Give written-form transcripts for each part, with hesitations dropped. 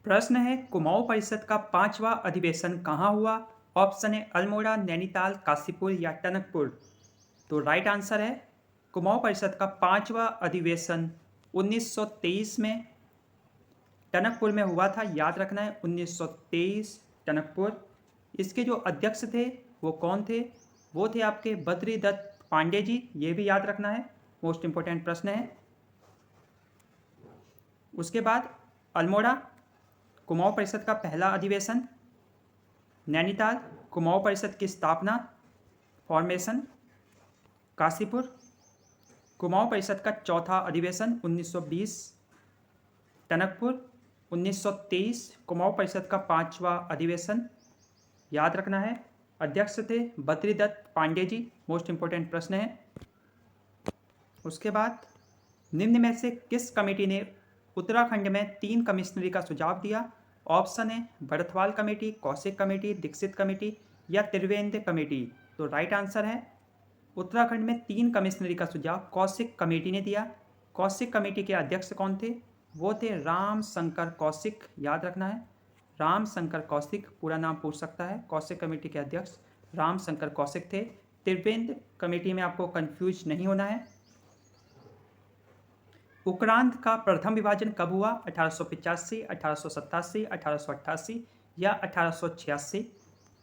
प्रश्न है, कुमाऊं परिषद का 5वां अधिवेशन कहाँ हुआ? ऑप्शन है अल्मोड़ा, नैनीताल, काशीपुर या टनकपुर। तो राइट आंसर है कुमाऊं परिषद का 5वां अधिवेशन 1923 में टनकपुर में हुआ था। याद रखना है 1923 टनकपुर। इसके जो अध्यक्ष थे वो कौन थे? वो थे आपके बद्रीदत्त पांडे जी। ये भी याद रखना है, मोस्ट इंपोर्टेंट प्रश्न है। उसके बाद अल्मोड़ा, कुमाऊं परिषद का पहला अधिवेशन। नैनीताल, कुमाऊं परिषद की स्थापना, फॉर्मेशन। काशीपुर, कुमाऊं परिषद का चौथा अधिवेशन 1920। टनकपुर, 1923 कुमाऊं परिषद का 5वां अधिवेशन। याद रखना है, अध्यक्ष थे बद्रीदत्त पांडे जी। मोस्ट इंपोर्टेंट प्रश्न है। उसके बाद निम्न में से किस कमेटी ने उत्तराखंड में 3 कमिश्नरी का सुझाव दिया? ऑप्शन है Bhartwal committee, Kaushik committee, Dixit committee या त्रिवेंद्र कमेटी। तो राइट आंसर है उत्तराखंड में 3 कमिश्नरी का सुझाव कौशिक कमेटी ने दिया। कौशिक कमेटी के अध्यक्ष कौन थे? वो थे राम शंकर कौशिक। याद रखना है, राम शंकर कौशिक पूरा नाम पूछ सकता है। कौशिक कमेटी के अध्यक्ष राम शंकर कौशिक थे। त्रिवेंद्र कमेटी में आपको कंफ्यूज नहीं होना है। उक्रांद का प्रथम विभाजन कब हुआ? 1885, 1887, 1888 या 1886।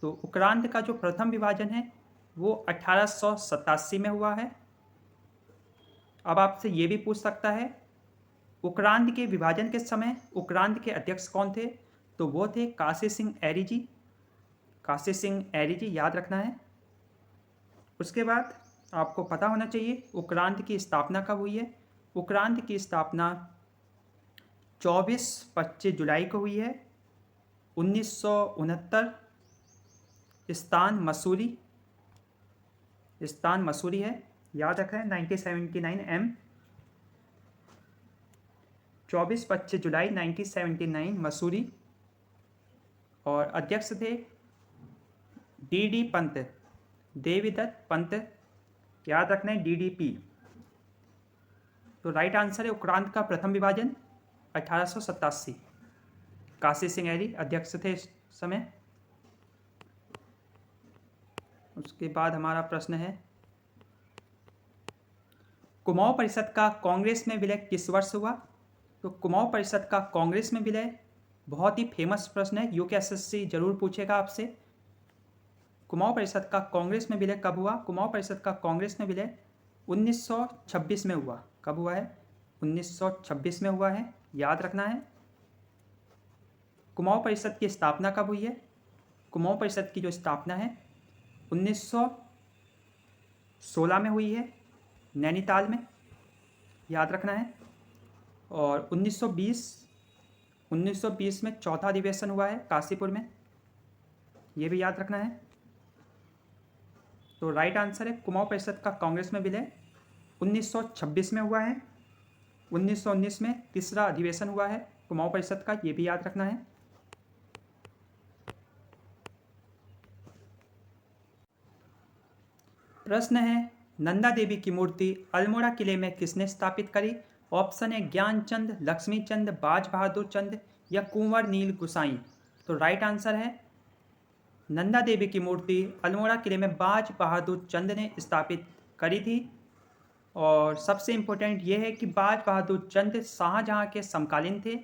तो उक्रांद का जो प्रथम विभाजन है वो 1887 में हुआ है। अब आपसे ये भी पूछ सकता है, उक्रांद के विभाजन के समय उक्रांद के अध्यक्ष कौन थे? तो वो थे काशी सिंह ऐरी जी। काशी सिंह ऐरी जी, याद रखना है। उसके बाद आपको पता होना चाहिए उक्रांद की स्थापना कब हुई है। उक्रांद की स्थापना 24-25 जुलाई को हुई है 1969। स्थान मसूरी है। याद रखें 1979 एम। 24-25 जुलाई 1979 मसूरी। और अध्यक्ष थे डी पंत, देवीदत्त पंत। याद रखना है DDP। तो राइट आंसर है उक्रांद का प्रथम विभाजन 1887। काशी सिंह ऐरी अध्यक्ष थे इस समय। उसके बाद हमारा प्रश्न है, कुमाऊं परिषद का कांग्रेस में विलय किस वर्ष हुआ? तो कुमाऊं परिषद का कांग्रेस में विलय बहुत ही फेमस प्रश्न है, UPSSC जरूर पूछेगा आपसे। कुमाऊं परिषद का कांग्रेस में विलय कब हुआ? कुमाऊं परिषद का कांग्रेस में विलय 1926 में हुआ। कब हुआ है? 1926 में हुआ है। याद रखना है। कुमाऊं परिषद की स्थापना कब हुई है? कुमाऊं परिषद की जो स्थापना है 1916 में हुई है, नैनीताल में। याद रखना है। और 1920 में चौथा अधिवेशन हुआ है काशीपुर में। ये भी याद रखना है। तो राइट आंसर है कुमाऊं परिषद का कांग्रेस में विलय 1926 में हुआ है। 1919 में तीसरा अधिवेशन हुआ है कुमाऊं परिषद का। ये भी याद रखना है। प्रश्न है, नंदा देवी की मूर्ति अल्मोड़ा किले में किसने स्थापित करी? ऑप्शन है ज्ञानचंद, लक्ष्मीचंद, बाज बहादुर चंद या कुंवर नील गुसाई। तो राइट आंसर है नंदा देवी की मूर्ति अल्मोड़ा किले में बाज बहादुर चंद ने स्थापित करी थी। और सबसे इम्पोर्टेंट ये है कि बाज बहादुर चंद शाहजहाँ के समकालीन थे।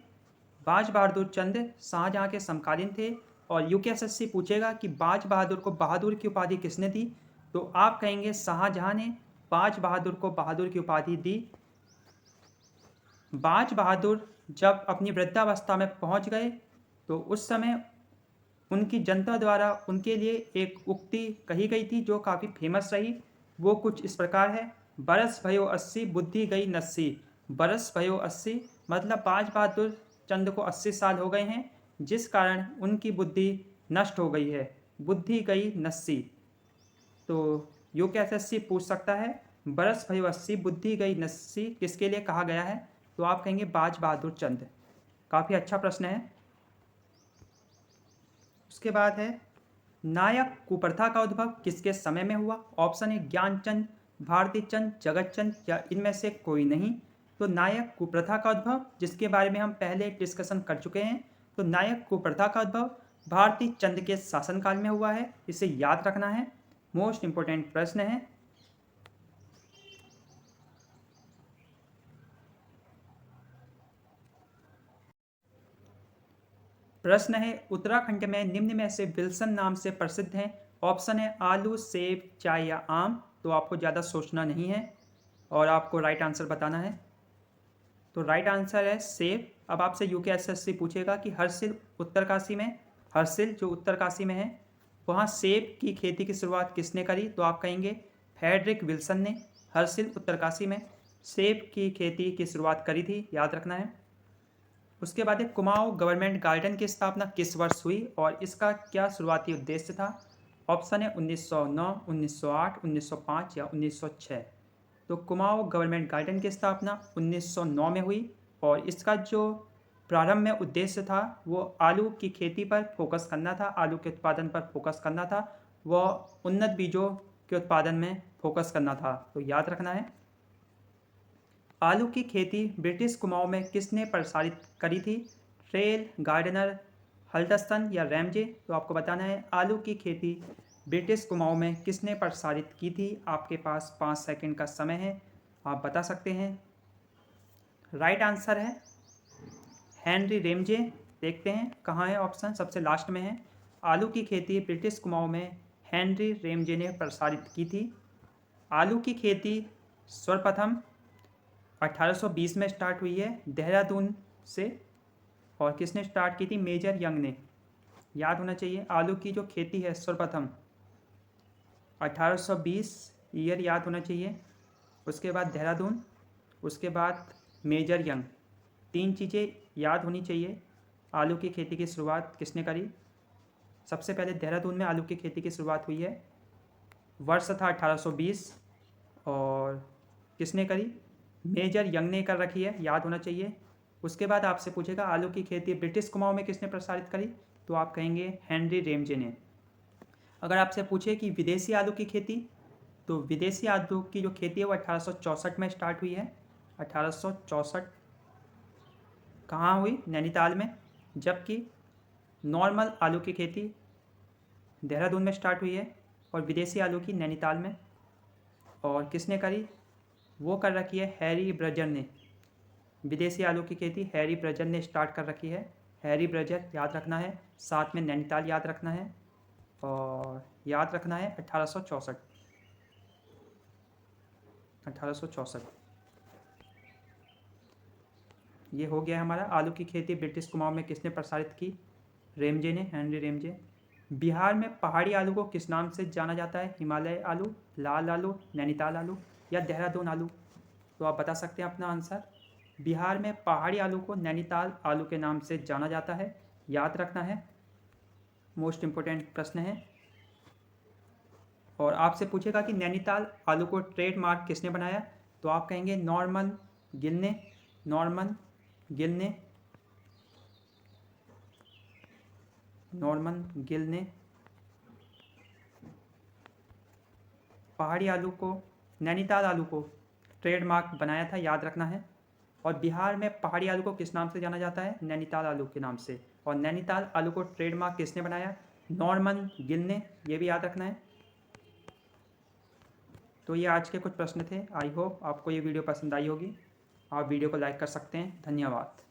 बाज बहादुर चंद शाहजहाँ के समकालीन थे। और UPSSC पूछेगा कि बाज बहादुर को बहादुर की उपाधि किसने दी? तो आप कहेंगे शाहजहाँ ने बाज बहादुर को बहादुर की उपाधि दी। बाज बहादुर जब अपनी वृद्धावस्था में पहुंच गए तो उस समय उनकी जनता द्वारा उनके लिए एक उक्ति कही गई थी जो काफ़ी फेमस रही। वो कुछ इस प्रकार है, बरस भयो 80 बुद्धि गई नस्सी। बरस भयो 80 मतलब बाज बहादुर चंद को 80 साल हो गए हैं, जिस कारण उनकी बुद्धि नष्ट हो गई है। बुद्धि गई नस्सी। तो UPSSC पूछ सकता है बरस भयो 80 बुद्धि गई नस्सी किसके लिए कहा गया है? तो आप कहेंगे बाज बहादुर चंद। काफ़ी अच्छा प्रश्न है। उसके बाद है, नायक कुप्रथा का उद्भव किसके समय में हुआ? ऑप्शन है ज्ञानचंद, भारती चंद, जगत चंद या इनमें से कोई नहीं। तो नायक कुप्रथा का उद्भव, जिसके बारे में हम पहले डिस्कशन कर चुके हैं, तो नायक कुप्रथा का उद्भव भारतीय चंद के शासनकाल में हुआ है, इसे याद रखना है। मोस्ट इंपोर्टेंट प्रश्न है। प्रश्न है उत्तराखंड में निम्न में से विल्सन नाम से प्रसिद्ध हैं। ऑप्शन है आलू, सेब, चाय या आम। तो आपको ज़्यादा सोचना नहीं है और आपको राइट आंसर बताना है। तो राइट आंसर है सेब। अब आपसे यूकेएसएससी पूछेगा कि हर्षिल उत्तरकाशी में, हर्षिल जो उत्तरकाशी में है, वहाँ सेब की खेती की शुरुआत किसने करी? तो आप कहेंगे फ्रेडरिक विल्सन ने हर्षिल उत्तरकाशी में सेब की खेती की शुरुआत करी थी, याद रखना है। उसके बाद एक कुमाऊं गवर्नमेंट गार्डन की स्थापना किस वर्ष हुई और इसका क्या शुरुआती उद्देश्य था? ऑप्शन है 1909, 1908, 1905 या 1906। तो कुमाऊं गवर्नमेंट गार्डन की स्थापना 1909 में हुई और इसका जो प्रारंभ में उद्देश्य था वो आलू की खेती पर फोकस करना था, आलू के उत्पादन पर फोकस करना था, वह उन्नत बीजों के उत्पादन में फोकस करना था। तो याद रखना है। आलू की खेती ब्रिटिश कुमाऊं में किसने प्रसारित करी थी? ट्रेल, गार्डनर, हल्डस्टन या रैमजे? तो आपको बताना है आलू की खेती ब्रिटिश कुमाऊं में किसने प्रसारित की थी। आपके पास 5 सेकंड का समय है, आप बता सकते हैं। राइट आंसर है हेनरी रेमजे। देखते हैं कहाँ है ऑप्शन, सबसे लास्ट में है। आलू की खेती ब्रिटिश कुमाऊं में हेनरी रेमजे ने प्रसारित की थी। आलू की खेती सर्वप्रथम 1820 में स्टार्ट हुई है देहरादून से। और किसने स्टार्ट की थी? मेजर यंग ने, याद होना चाहिए। आलू की जो खेती है सर्वप्रथम 1820 ईयर याद होना चाहिए। उसके बाद देहरादून, उसके बाद मेजर यंग, 3 चीज़ें याद होनी चाहिए। आलू की खेती की शुरुआत किसने करी? सबसे पहले देहरादून में आलू की खेती की शुरुआत हुई है, वर्ष था 1820। और किसने करी? मेजर यंग ने कर रखी है, याद होना चाहिए। उसके बाद आपसे पूछेगा आलू की खेती ब्रिटिश कुमाऊं में किसने प्रसारित करी? तो आप कहेंगे हेनरी रेमजे ने। अगर आपसे पूछे कि विदेशी आलू की खेती, तो विदेशी आलू की जो खेती है वो 1864 में स्टार्ट हुई है। 1864 कहाँ हुई? नैनीताल में। जबकि नॉर्मल आलू की खेती देहरादून में स्टार्ट हुई है और विदेशी आलू की नैनीताल में। और किसने करी? वो कर रखी है हैरी ब्रजर ने। विदेशी आलू की खेती हैरी ब्रजर ने स्टार्ट कर रखी है। हैरी ब्रजर याद रखना है, साथ में नैनीताल याद रखना है और याद रखना है 1864। 1864 ये हो गया हमारा। आलू की खेती ब्रिटिश कुमाऊं में किसने प्रसारित की? रेमजे ने, हेनरी रेमजे। बिहार में पहाड़ी आलू को किस नाम से जाना जाता है? हिमालय आलू, लाल आलू, नैनीताल आलू या देहरादून आलू? तो आप बता सकते हैं अपना आंसर। बिहार में पहाड़ी आलू को नैनीताल आलू के नाम से जाना जाता है, याद रखना है। मोस्ट इम्पोर्टेंट प्रश्न है। और आपसे पूछेगा कि नैनीताल आलू को ट्रेडमार्क किसने बनाया? तो आप कहेंगे नॉर्मन गिल ने, नॉर्मन गिल ने, नॉर्मन गिल ने पहाड़ी आलू को, नैनीताल आलू को ट्रेडमार्क बनाया था, याद रखना है। और बिहार में पहाड़ी आलू को किस नाम से जाना जाता है? नैनीताल आलू के नाम से। और नैनीताल आलू को ट्रेडमार्क किसने बनाया? नॉर्मन गिल ने, ये भी याद रखना है। तो ये आज के कुछ प्रश्न थे। आई होप आपको ये वीडियो पसंद आई होगी। आप वीडियो को लाइक कर सकते हैं। धन्यवाद।